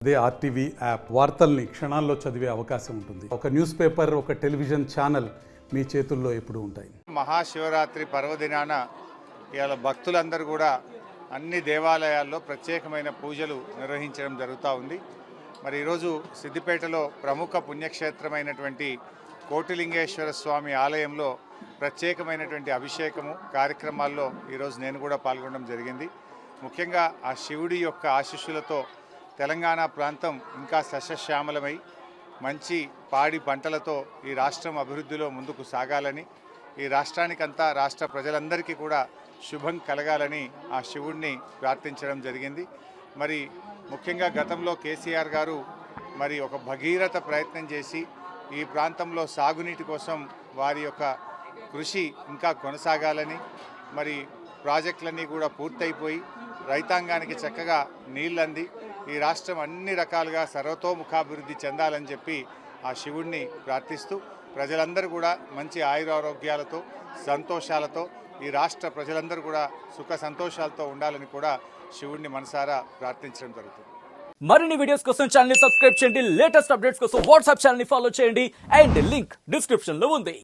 అదే RTV app. వార్తల్ని క్షణాల్లో చదివే అవకాశం ఉంటుంది. ఒక న్యూస్ పేపర్, ఒక టెలివిజన్ ఛానల్ మీ చేతుల్లో ఎప్పుడూ ఉంటాయి. మహాశివరాత్రి పర్వదినాన ఇవాళ భక్తులందరూ కూడా అన్ని దేవాలయాల్లో ప్రత్యేకమైన పూజలు నిర్వహించడం జరుగుతూ ఉంది. మరి ఈరోజు సిద్దిపేటలో ప్రముఖ పుణ్యక్షేత్రమైనటువంటి కోటిలింగేశ్వర స్వామి ఆలయంలో ప్రత్యేకమైనటువంటి అభిషేకము కార్యక్రమాల్లో ఈరోజు నేను కూడా పాల్గొనడం జరిగింది. ముఖ్యంగా ఆ శివుడి యొక్క ఆశీస్సులతో తెలంగాణ ప్రాంతం ఇంకా సస్యశ్యామలమై మంచి పాడి పంటలతో ఈ రాష్ట్రం అభివృద్ధిలో ముందుకు సాగాలని, ఈ రాష్ట్రానికంతా రాష్ట్ర ప్రజలందరికీ కూడా శుభం కలగాలని ఆ శివుడిని ప్రార్థించడం జరిగింది. మరి ముఖ్యంగా గతంలో కేసీఆర్ గారు మరి ఒక భగీరథ ప్రయత్నం చేసి ఈ ప్రాంతంలో సాగునీటి కోసం వారి యొక్క కృషి ఇంకా కొనసాగాలని, మరి ప్రాజెక్టులన్నీ కూడా పూర్తయిపోయి రైతాంగానికి చక్కగా నీళ్ళంది ఈ రాష్ట్రం అన్ని రకాలుగా సర్వతోముఖాభివృద్ధి చెందాలని చెప్పి ఆ శివుడిని ప్రార్థిస్తూ ప్రజలందరూ కూడా మంచి ఆయురారోగ్యాలతో సంతోషాలతో ఈ రాష్ట్ర ప్రజలందరూ కూడా సుఖ సంతోషాలతో ఉండాలని కూడా శివుడిని మనసారా ప్రార్థించడం జరుగుతుంది. మరిన్ని వీడియోస్ కోసం ఛానల్ ని సబ్స్క్రైబ్ చేయండి. లేటెస్ట్ అప్డేట్స్ కోసం వాట్సాప్ ఛానల్ ని ఫాలో చేయండి. అండ్ లింక్ డిస్క్రిప్షన్ లో ఉంది.